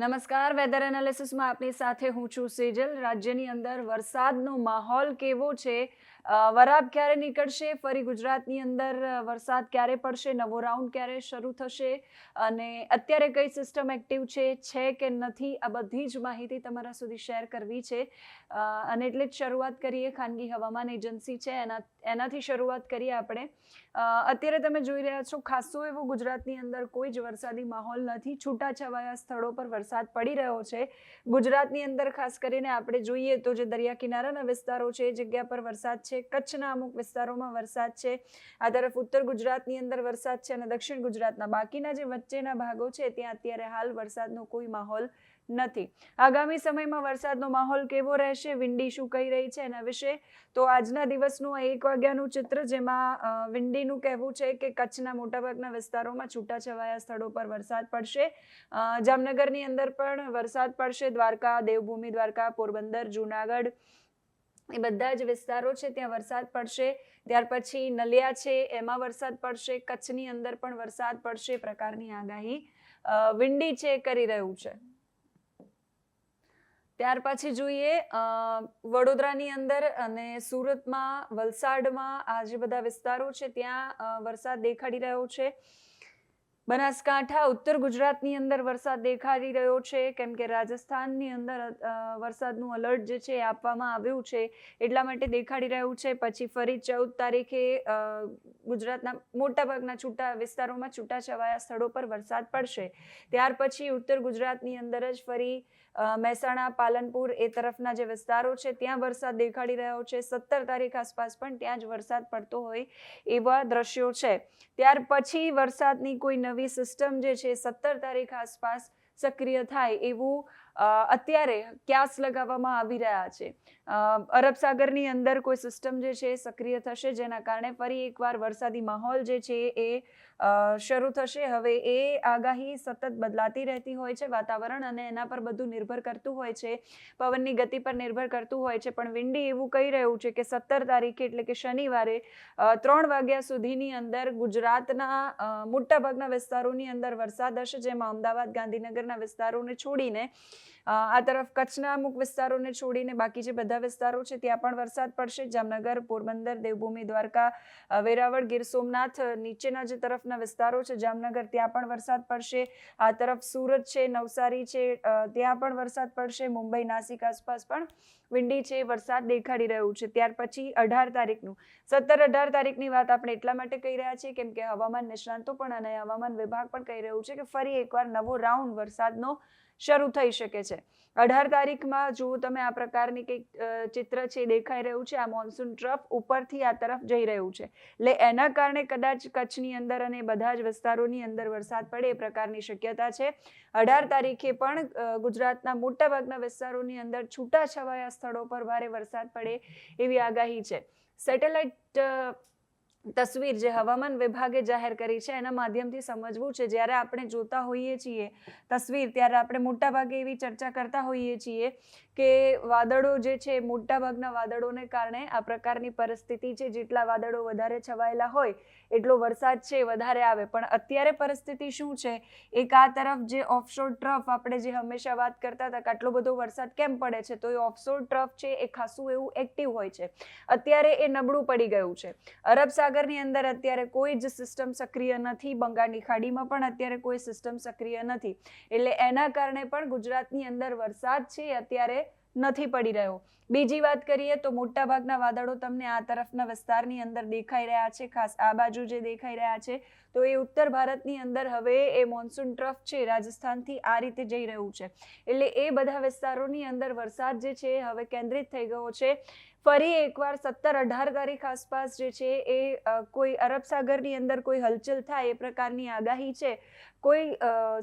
નમસ્કાર, વેધર એનાલિસિસમાં આપની સાથે હું છું સેજલ. રાજ્યની અંદર વરસાદનો માહોલ કેવો છે, વરાપ ક્યારે નીકળશે, ફરી ગુજરાતની અંદર વરસાદ ક્યારે પડશે, નવો રાઉન્ડ ક્યારે શરૂ થશે અને અત્યારે કઈ સિસ્ટમ એક્ટિવ છે કે નથી, આ બધી જ માહિતી તમારા સુધી શેર કરવી છે. અને એટલે જ શરૂઆત કરીએ. ખાનગી હવામાન એજન્સી છે એનાથી શરૂઆત કરીએ આપણે. અત્યારે તમે જોઈ રહ્યા છો ખાસો એવો ગુજરાતની અંદર કોઈ જ વરસાદી માહોલ નથી. છૂટાછવાયા સ્થળો પર વરસાદ પડી રહ્યો છે. ગુજરાતની અંદર ખાસ કરીને આપણે જોઈએ તો જે દરિયા કિનારાના વિસ્તારો છે એ જગ્યા પર વરસાદ છે. કચ્છના અમુક વિસ્તારોમાં વરસાદ છે. આ તરફ ઉત્તર ગુજરાતની અંદર વરસાદ છે અને દક્ષિણ ગુજરાતના બાકીના જે વચ્ચેના ભાગો છે ત્યાં અત્યારે હાલ વરસાદનો કોઈ માહોલ નથી. આગામી સમયમાં વરસાદનો માહોલ કેવો રહેશે, વિંડી શું કહી રહી છે એના વિશે તો આજના દિવસનું 1 વાગ્યાનું ચિત્ર, જેમાં વિંડીનું કહેવું છે કે કચ્છના મોટાભાગના વિસ્તારોમાં છૂટાછવાયા સ્થળો પર વરસાદ પડશે. જામનગરની અંદર પણ વરસાદ પડશે. દ્વારકા, દેવભૂમિ દ્વારકા, પોરબંદર, જુનાગઢ એ બધા જ વિસ્તારો છે ત્યાં વરસાદ પડશે. ત્યાર પછી નલિયા છે એમાં વરસાદ પડશે. કચ્છની અંદર પણ વરસાદ પડશે પ્રકારની આગાહી વિંડી છે કરી રહ્યું છે. ત્યાર પછી જોઈએ વડોદરાની અંદર અને સુરતમાં, વલસાડમાં આ જે બધા વિસ્તારો છે ત્યાં વરસાદ દેખાડી રહ્યો છે. બનાસકાંઠા, ઉત્તર ગુજરાતની અંદર વરસાદ દેખાડી રહ્યો છે કેમ કે રાજસ્થાનની અંદર વરસાદનું અલર્ટ જે છે એ આપવામાં આવ્યું છે એટલા માટે દેખાડી રહ્યું છે. પછી ફરી 14 તારીખે ગુજરાતના મોટાભાગના છૂટા વિસ્તારોમાં છૂટાછવાયા સ્થળો પર વરસાદ પડશે. ત્યાર પછી ઉત્તર ગુજરાતની અંદર જ ફરી મહેસાણા, પાલનપુર એ તરફના જે વિસ્તારો છે ત્યાં વરસાદ દેખાડી રહ્યો છે. 17 તારીખ આસપાસ પણ ત્યાં જ વરસાદ પડતો હોય એવા દ્રશ્યો છે. ત્યાર પછી વરસાદની કોઈ નવી સિસ્ટમ જે છે 17 તારીખ આસપાસ સક્રિય થાય એવું અત્યારે ક્યાસ લગાવવામાં આવી રહ્યા છે. અરબ સાગરની અંદર કોઈ સિસ્ટમ જે છે સક્રિય થશે જેના કારણે ફરી એકવાર વરસાદી માહોલ જે છે એ શરૂ થશે. હવે એ આગાહી સતત બદલાતી રહેતી હોય છે. વાતાવરણ અને એના પર બધું નિર્ભર કરતું હોય છે, પવનની ગતિ પર નિર્ભર કરતું હોય છે. પણ વિંડી એવું કહી રહ્યું છે કે 17 તારીખે એટલે કે શનિવારે 3 વાગ્યા સુધીની અંદર ગુજરાતના મોટાભાગના વિસ્તારોની અંદર વરસાદ હશે, જેમાં અમદાવાદ, ગાંધીનગરના વિસ્તારોને છોડીને આ તરફ કચ્છના અમુક વિસ્તારોને છોડીને બાકી જે બધા વિસ્તારો છે ત્યાં પણ વરસાદ પડશે. જામનગર, પોરબંદર, દેવભૂમિ દ્વારકા, વેરાવળ, ગીર સોમનાથ નીચેના જે તરફના વિસ્તારો છે, જામનગર, ત્યાં પણ વરસાદ પડશે. આ તરફ સુરત છે, નવસારી છે ત્યાં પણ વરસાદ પડશે. મુંબઈ, નાસિક આસપાસ પણ વિંડી છે વરસાદ દેખાડી રહ્યું છે. ત્યાર પછી 18 તારીખનું 17-18 તારીખની વાત આપણે એટલા માટે કહી રહ્યા છીએ કેમ કે હવામાન નિષ્ણાંતો પણ અને હવામાન વિભાગ પણ કહી રહ્યું છે કે ફરી એકવાર નવો રાઉન્ડ વરસાદનો શરૂ થઈ શકે છે. 18 તારીખમાં જો તમે આ પ્રકારની કંઈક ચિત્ર છે દેખાઈ રહ્યું છે. આ મોન્સૂન ટ્રફ ઉપરથી આ તરફ જઈ રહ્યું છે એટલે એના કારણે કદાચ કચ્છની અંદર અને બધા જ વિસ્તારોની અંદર વરસાદ પડે એ પ્રકારની શક્યતા છે. 18 તારીખે પણ ગુજરાતના મોટાભાગના વિસ્તારોની અંદર છૂટાછવાયા સ્થળો પર ભારે વરસાદ પડે એવી આગાહી છે. સેટેલાઇટ તસવીર જે હવામાન વિભાગે જાહેર કરી છે એના માધ્યમથી સમજવું છે. જ્યારે આપણે જોતા હોઈએ છીએ તસવીર ત્યારે આપણે મોટાભાગે એવી ચર્ચા કરતા હોઈએ છીએ કે વાદળો જે છે મોટાભાગના વાદળોને કારણે આ પ્રકારની પરિસ્થિતિ છે. જેટલા વાદળો વધારે છવાયેલા હોય એટલો વરસાદ છે વધારે આવે. પણ અત્યારે પરિસ્થિતિ શું છે, એક આ તરફ જે ઓફશોર ટ્રફ આપણે જે હંમેશા વાત કરતા હતા કે આટલો બધો વરસાદ કેમ પડે છે, તો એ ઓફશોર ટ્રફ છે એ ખાસું એવું એક્ટિવ હોય છે. અત્યારે એ નબળું પડી ગયું છે. અરબ સાગરની અંદર અત્યારે કોઈ જ સિસ્ટમ સક્રિય નથી. બંગાળની ખાડીમાં પણ અત્યારે કોઈ સિસ્ટમ સક્રિય નથી. એટલે એના કારણે પણ ગુજરાતની અંદર વરસાદ છે અત્યારે નથી પડી રહ્યો. બીજી વાત કરીએ તો મોટાભાગના વાદળો તમને આ તરફના વિસ્તારની અંદર દેખાઈ રહ્યા છે. ખાસ આ બાજુ જે દેખાઈ રહ્યા છે તો એ ઉત્તર ભારતની અંદર હવે એ મોન્સૂન ટ્રફ છે રાજસ્થાનથી આ રીતે જઈ રહ્યું છે. એટલે એ બધા વિસ્તારોની અંદર વરસાદ જે છે હવે કેન્દ્રિત થઈ ગયો છે. ફરી એકવાર 17-18 તારીખ આસપાસ જે છે એ કોઈ અરબ સાગરની અંદર કોઈ હલચલ થાય એ પ્રકારની આગાહી છે. કોઈ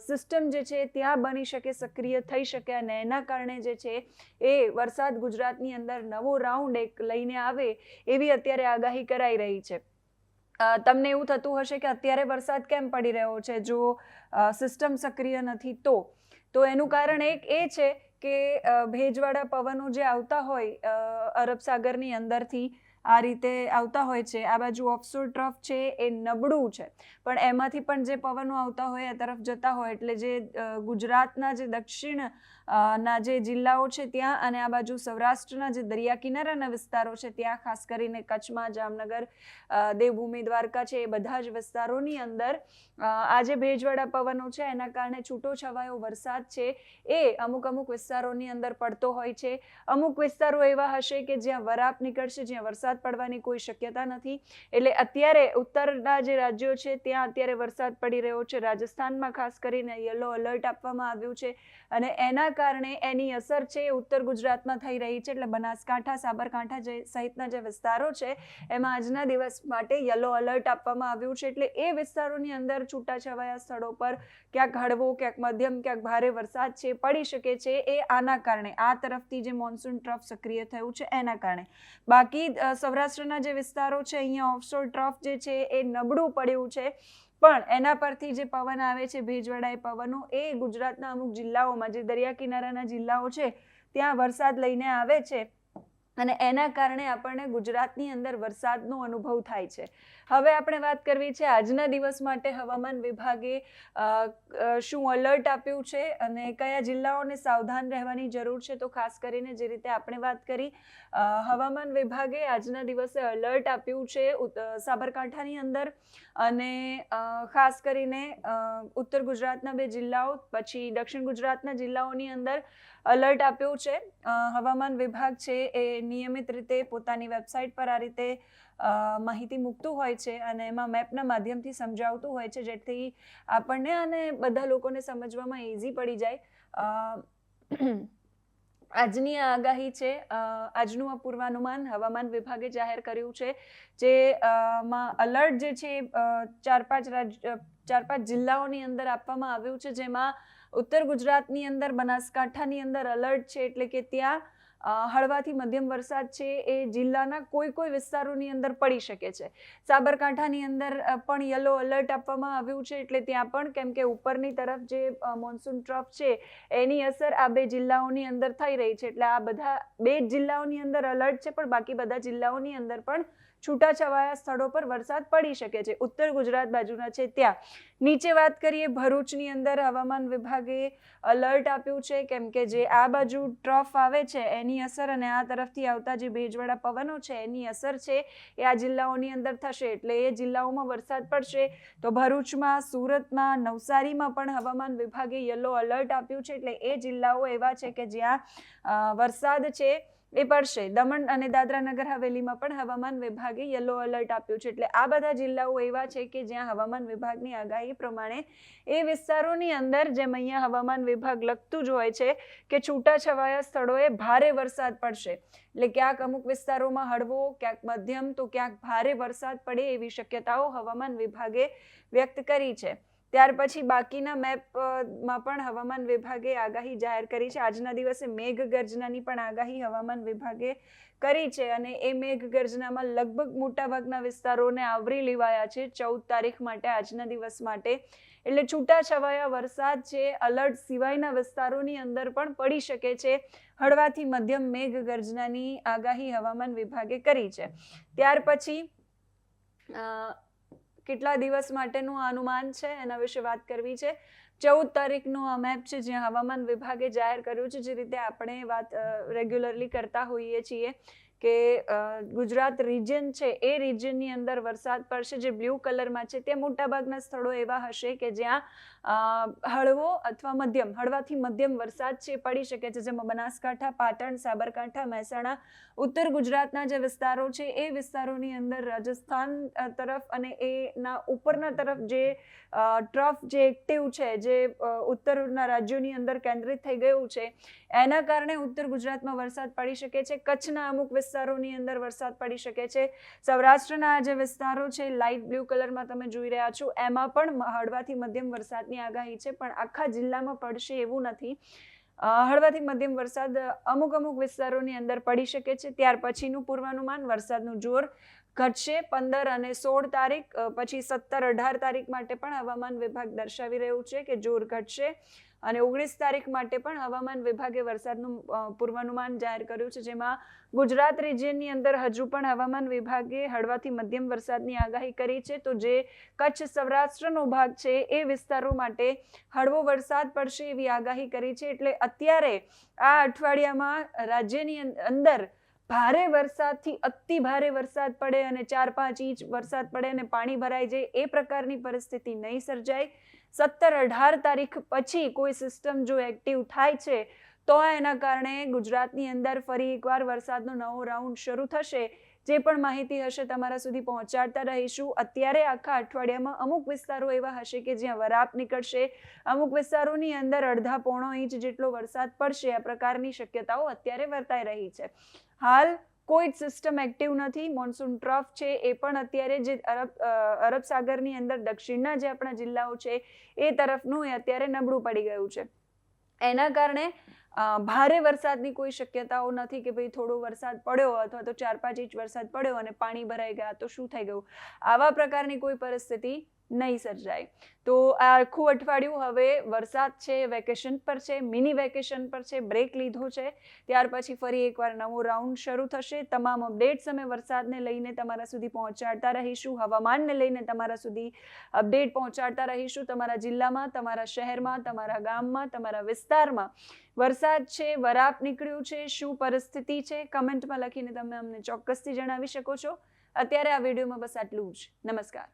સિસ્ટમ જે છે ત્યાં બની શકે, સક્રિય થઈ શકે અને એના કારણે જે છે એ વરસાદ ગુજરાતની અંદર નવો રાઉન્ડ એક લઈને આવે એવી અત્યારે આગાહી કરાઈ રહી છે. તમને એવું થતું હશે કે અત્યારે વરસાદ કેમ પડી રહ્યો છે જો સિસ્ટમ સક્રિય નથી તો એનું કારણ એક એ છે કે ભેજવાળા પવનો જે આવતા હોય અરબ સાગરની અંદરથી આ રીતે આવતા હોય છે. આ બાજુ ઓફશોર ટ્રફ છે એ નબળું છે, પણ એમાંથી પણ જે પવનો આવતા હોય એ તરફ જતા હોય, એટલે જે ગુજરાતના જે દક્ષિણ ના જે જિલ્લાઓ છે ત્યાં, અને આ બાજુ સૌરાષ્ટ્રના જે દરિયા કિનારાના વિસ્તારો છે ત્યાં, ખાસ કરીને કચ્છમાં, જામનગર, દેવભૂમિ, દ્વારકા છે, એ બધા જ વિસ્તારોની અંદર આ જે ભેજવાળા પવનો છે એના કારણે છૂટો છવાયો વરસાદ છે એ અમુક વિસ્તારોની અંદર પડતો હોય છે. અમુક વિસ્તારો એવા હશે કે જ્યાં વરાપ નીકળશે, જ્યાં વરસાદ પડવાની કોઈ શક્યતા નથી. એટલે અત્યારે ઉત્તરના જે રાજ્યો છે ત્યાં અત્યારે વરસાદ પડી રહ્યો છે. રાજસ્થાનમાં ખાસ કરીને યલો એલર્ટ આપવામાં આવ્યું છે, અને એના કારણે એની અસર છે ઉત્તર ગુજરાતમાં થઈ રહી છે. એટલે બનાસકાંઠા, સાબરકાંઠા સહિતના જે વિસ્તારો છે એમાં આજના દિવસ માટે યલો એલર્ટ આપવામાં આવ્યું છે. એટલે એ વિસ્તારોની અંદર છૂટાછવાયા સ્થળો પર ક્યાંક હળવો, ક્યાંક મધ્યમ, ક્યાંક ભારે વરસાદ છે પડી શકે છે. એ આના કારણે, આ તરફથી જે મોન્સૂન ટ્રફ સક્રિય થયું છે એના કારણે. બાકી સૌરાષ્ટ્રના જે વિસ્તારો છે અહીંયા ઓફશોર ટ્રફ જે છે એ નબળું પડ્યું છે, પણ એના પરથી જે પવન આવે છે, ભેજવાળા એ પવનો, એ ગુજરાતના અમુક જિલ્લાઓમાં, જે દરિયા કિનારાના જિલ્લાઓ છે ત્યાં વરસાદ લઈને આવે છે, અને એના કારણે આપણને ગુજરાતની અંદર વરસાદનો અનુભવ થાય છે. હવે આપણે વાત કરવી છે આજના દિવસ માટે હવામાન વિભાગે શું એલર્ટ આપ્યું છે અને કયા જિલ્લાઓને સાવધાન રહેવાની જરૂર છે. તો ખાસ કરીને જે રીતે આપણે વાત કરી, હવામાન વિભાગે આજના દિવસે એલર્ટ આપ્યું છે સાબરકાંઠાની અંદર, અને ખાસ કરીને ઉત્તર ગુજરાતના 2 જિલ્લાઓ, પછી દક્ષિણ ગુજરાતના જિલ્લાઓની અંદર એલર્ટ આપ્યું છે. હવામાન વિભાગ છે એ નિયમિત રીતે પોતાની વેબસાઇટ પર આ રીતે માહિતી મૂકતું હોય છે, અને એમાં મેપના માધ્યમથી સમજાવતું હોય છે, જેથી આપણને અને બધા લોકોને સમજવામાં ઇઝી પડી જાય. આજની આ આગાહી છે, આજનું આ પૂર્વાનુમાન હવામાન વિભાગે જાહેર કર્યું છે, જે માં એલર્ટ જે છે 4-5 જિલ્લાઓની અંદર આપવામાં આવ્યું છે, જેમાં ઉત્તર ગુજરાતની અંદર, બનાસકાંઠાની અંદર એલર્ટ છે, એટલે કે ત્યાં હળવાથી મધ્યમ વરસાદ છે એ જિલ્લાના કોઈ વિસ્તારોની અંદર પડી શકે છે. સાબરકાંઠાની અંદર પણ યલો એલર્ટ આપવામાં આવ્યું છે, એટલે ત્યાં પણ, કેમ કે ઉપરની તરફ જે મોન્સૂન ટ્રફ છે એની અસર આ 2 જિલ્લાઓની અંદર થઈ રહી છે. એટલે આ બધા 2 જિલ્લાઓની અંદર એલર્ટ છે, પણ બાકી બધા જિલ્લાઓની અંદર પણ છૂટાછવાયા સ્થળો પર વરસાદ પડી શકે છે. ઉત્તર ગુજરાત બાજુના છે ત્યાં. નીચે વાત કરીએ, ભરૂચની અંદર હવામાન વિભાગે એલર્ટ આપ્યું છે, કેમ કે જે આ બાજુ ટ્રફ આવે છે એની અસર, અને આ તરફથી આવતા જે ભેજવાળા પવનો છે એની અસર છે એ આ જિલ્લાઓની અંદર થશે, એટલે એ જિલ્લાઓમાં વરસાદ પડશે. તો ભરૂચમાં, સુરતમાં, નવસારીમાં પણ હવામાન વિભાગે યલો એલર્ટ આપ્યું છે, એટલે એ જિલ્લાઓ એવા છે કે જ્યાં વરસાદ છે એ પડશે. દમણ અને દાદરા નગર હવેલીમાં પણ હવામાન વિભાગે યલો એલર્ટ આપ્યું છે. એટલે આ બધા જિલ્લાઓ એવા છે કે જ્યાં હવામાન વિભાગની આગાહી પ્રમાણે એ વિસ્તારોની અંદર, જેમ અહીંયા હવામાન વિભાગ લખતું જ હોય છે કે છૂટાછવાયા સ્થળોએ ભારે વરસાદ પડશે, એટલે ક્યાંક અમુક વિસ્તારોમાં હળવો, ક્યાંક મધ્યમ, તો ક્યાંક ભારે વરસાદ પડે એવી શક્યતાઓ હવામાન વિભાગે વ્યક્ત કરી છે. ત્યાર પછી બાકીના મેપમાં પણ હવામાન વિભાગે આગાહી જાહેર કરી છે. આજના દિવસે મેઘગર્જનાની પણ આગાહી હવામાન વિભાગે કરી છે, અને એ મેઘગર્જનામાં લગભગ મોટાભાગના વિસ્તારોને આવરી લેવાયા છે 14 તારીખ માટે, આજના દિવસ માટે. એટલે છૂટાછવાયા વરસાદ છે એલર્ટ સિવાયના વિસ્તારોની અંદર પણ પડી શકે છે. હળવાથી મધ્યમ મેઘગર્જનાની આગાહી હવામાન વિભાગે કરી છે. ત્યાર પછી કેટલા દિવસ માટેનું અનુમાન છે એના વિશે વાત કરવી છે. 14 તારીખનો આ મેપ છે, જ્યાં હવામાન વિભાગે જાહેર કર્યું છે, જે રીતે આપણે વાત રેગ્યુલરલી કરતા હોઈએ છીએ કે ગુજરાત રિજન છે એ રિજનની અંદર વરસાદ પડશે. જે બ્લુ કલરમાં છે ત્યાં મોટાભાગના સ્થળો એવા હશે કે જ્યાં હળવો અથવા મધ્યમ, હળવાથી મધ્યમ વરસાદ છે પડી શકે છે, જેમાં બનાસકાંઠા, પાટણ, સાબરકાંઠા, મહેસાણા, ઉત્તર ગુજરાતના જે વિસ્તારો છે એ વિસ્તારોની અંદર, રાજસ્થાન તરફ અને એના ઉપરના તરફ જે ટ્રફ જે એક્ટિવ છે, જે ઉત્તરના રાજ્યોની અંદર કેન્દ્રિત થઈ ગયું છે, એના કારણે ઉત્તર ગુજરાતમાં વરસાદ પડી શકે છે. કચ્છના અમુક વિસ્તારોની અંદર વરસાદ પડી શકે છે. સૌરાષ્ટ્રના જે વિસ્તારો છે લાઇટ બ્લુ કલરમાં તમે જોઈ રહ્યા છો, એમાં પણ હળવાથી મધ્યમ વરસાદની આગાહી છે, પણ આખા જિલ્લામાં પડશે એવું નથી. હળવાથી મધ્યમ વરસાદ અમુક વિસ્તારોની અંદર પડી શકે છે. ત્યાર પછીનું પૂર્વાનુમાન, વરસાદનું જોર ઘટશે 15 અને 16 તારીખ, પછી 17, 18 તારીખ માટે પણ હવામાન વિભાગ દર્શાવી રહ્યું છે કે જોર ઘટશે. અને 19 તારીખ માટે પણ હવામાન વિભાગે વરસાદનું પૂર્વાનુમાન જાહેર કર્યું છે, જેમાં ગુજરાત રિજિયનની અંદર હજુ પણ હવામાન વિભાગે હળવાથી મધ્યમ વરસાદની આગાહી કરી છે. તો જે કચ્છ સૌરાષ્ટ્રનો ભાગ છે એ વિસ્તારો માટે હળવો વરસાદ પડશે એવી આગાહી કરી છે. એટલે અત્યારે આ અઠવાડિયામાં રાજ્યની અંદર ભારે વરસાદથી અતિ ભારે વરસાદ પડે અને 4-5 ઇંચ વરસાદ પડે અને પાણી ભરાઈ જાય એ પ્રકારની પરિસ્થિતિ નહીં સર્જાય. 17-18 તારીખ પછી કોઈ સિસ્ટમ જો એક્ટિવ થાય છે તો એના કારણે ગુજરાતની અંદર ફરી એકવાર વરસાદનો નવો રાઉન્ડ શરૂ થશે. જે પણ માહિતી હશે તમારા સુધી પહોંચાડતા રહીશું. અત્યારે આખા અઠવાડિયામાં અમુક વિસ્તારો એવા હશે કે જ્યાં વરાપ નીકળશે, અમુક વિસ્તારોની અંદર 1.5-પોણો ઇંચ જેટલો વરસાદ પડશે. આ પ્રકારની શક્યતાઓ અત્યારે વર્તાઈ રહી છે. હાલ કોઈ જ સિસ્ટમ એક્ટિવ નથી. મોન્સૂન ટ્રફ છે એ પણ અત્યારે જે અરબ સાગરની અંદર દક્ષિણના જે આપણા જિલ્લાઓ છે એ તરફનું એ અત્યારે નબળું પડી ગયું છે. એના કારણે ભારે વરસાદની કોઈ શક્યતાઓ નથી કે ભાઈ થોડો વરસાદ પડ્યો અથવા તો 4-5 ઇંચ વરસાદ પડ્યો અને પાણી ભરાઈ ગયા તો શું થઈ ગયું, આવા પ્રકારની કોઈ પરિસ્થિતિ નહીં સર્જાય. તો આ આખું અઠવાડિયું હવે વરસાદ છે વેકેશન પર છે, મિની વેકેશન પર છે, બ્રેક લીધો છે. ત્યાર પછી ફરી એકવાર નવો રાઉન્ડ શરૂ થશે. તમામ અપડેટ્સ અમે વરસાદને લઈને તમારા સુધી પહોંચાડતા રહીશું, હવામાનને લઈને તમારા સુધી અપડેટ પહોંચાડતા રહીશું. તમારા જિલ્લામાં, તમારા શહેરમાં, તમારા ગામમાં, તમારા વિસ્તારમાં વરસાદ છે, વરાપ નીકળ્યું છે, શું પરિસ્થિતિ છે, કમેન્ટમાં લખીને તમે અમને ચોક્કસથી જણાવી શકો છો. અત્યારે આ વિડીયોમાં બસ આટલું જ. નમસ્કાર.